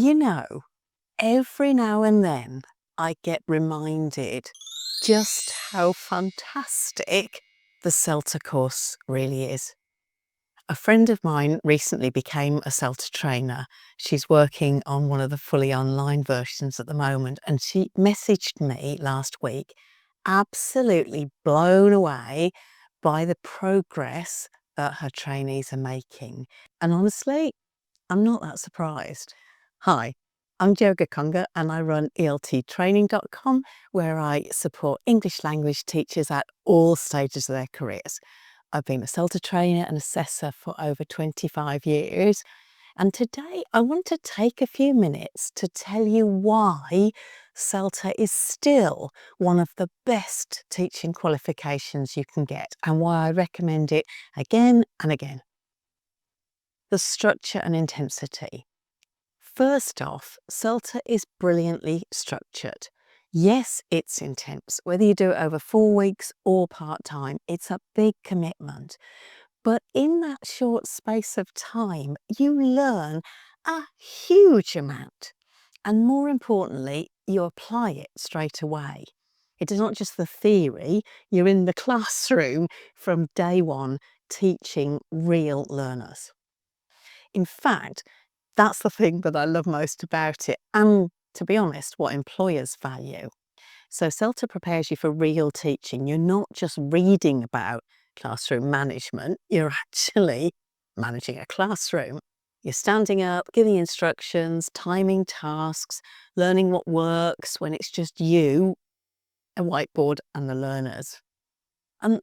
You know, every now and then I get reminded just how fantastic the CELTA course really is. A friend of mine recently became a CELTA trainer. She's working on one of the fully online versions at the moment, and she messaged me last week, absolutely blown away by the progress that her trainees are making. And honestly, I'm not that surprised. Hi, I'm Jo Gakonga and I run elttraining.com, where I support English language teachers at all stages of their careers. I've been a CELTA trainer and assessor for over 25 years. And today I want to take a few minutes to tell you why CELTA is still one of the best teaching qualifications you can get and why I recommend it again and again. The structure and intensity. First off, CELTA is brilliantly structured. Yes, it's intense. Whether you do it over 4 weeks or part-time, it's a big commitment. But in that short space of time, you learn a huge amount. And more importantly, you apply it straight away. It is not just the theory, you're in the classroom from day one teaching real learners. In fact, that's the thing that I love most about it, and to be honest, what employers value. So CELTA prepares you for real teaching. You're not just reading about classroom management, you're actually managing a classroom. You're standing up, giving instructions, timing tasks, learning what works when it's just you, a whiteboard and the learners. And,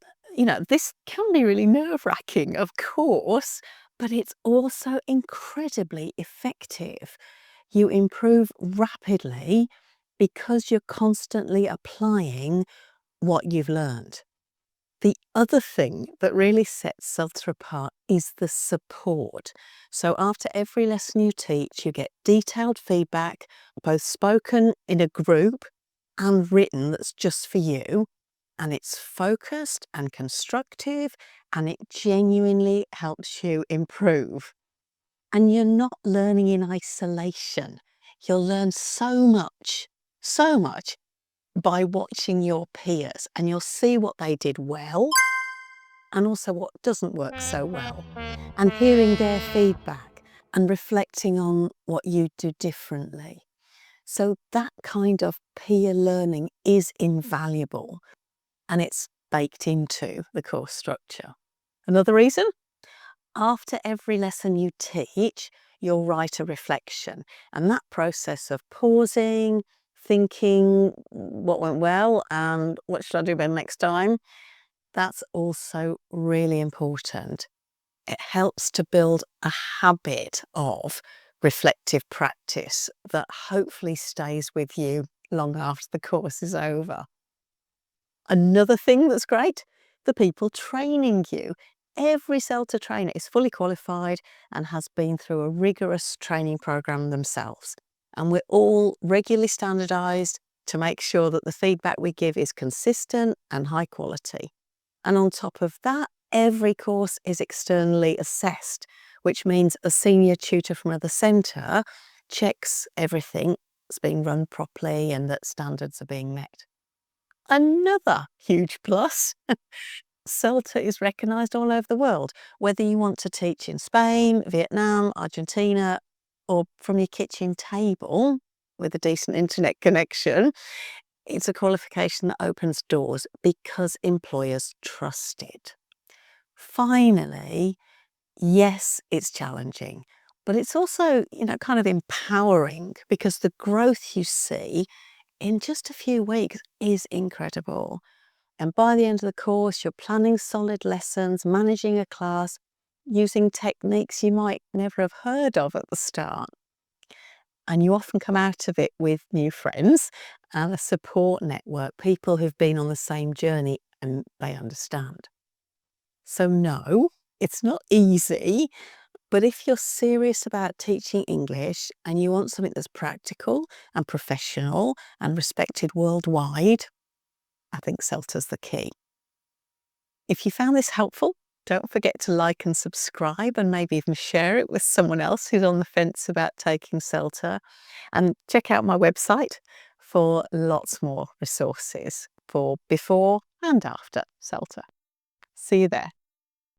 this can be really nerve-wracking, of course, but it's also incredibly effective. You improve rapidly because you're constantly applying what you've learned. The other thing that really sets CELTA apart is the support. So after every lesson you teach, you get detailed feedback, both spoken in a group and written that's just for you. And it's focused and constructive, and it genuinely helps you improve. And you're not learning in isolation. You'll learn so much by watching your peers, and you'll see what they did well and also what doesn't work so well, and hearing their feedback and reflecting on what you do differently. So that kind of peer learning is invaluable, and it's baked into the course structure. Another reason? After every lesson you teach, you'll write a reflection, and that process of pausing, thinking what went well and what should I do better next time, that's also really important. It helps to build a habit of reflective practice that hopefully stays with you long after the course is over. Another thing that's great, the people training you. Every CELTA trainer is fully qualified and has been through a rigorous training program themselves. And we're all regularly standardized to make sure that the feedback we give is consistent and high quality. And on top of that, every course is externally assessed, which means a senior tutor from another centre checks everything is being run properly and that standards are being met. Another huge plus, CELTA is recognised all over the world, whether you want to teach in Spain, Vietnam, Argentina, or from your kitchen table with a decent internet connection. It's a qualification that opens doors because employers trust it. Finally, yes, it's challenging, but it's also, kind of empowering, because the growth you see in just a few weeks is incredible. And by the end of the course, you're planning solid lessons, managing a class, using techniques you might never have heard of at the start. And you often come out of it with new friends and a support network, people who've been on the same journey and they understand. So no, it's not easy, but if you're serious about teaching English and you want something that's practical and professional and respected worldwide, I think CELTA's the key. If you found this helpful, Don't forget to like and subscribe, and maybe even share it with someone else who's on the fence about taking CELTA. And check out my website for lots more resources for before and after CELTA. See you there.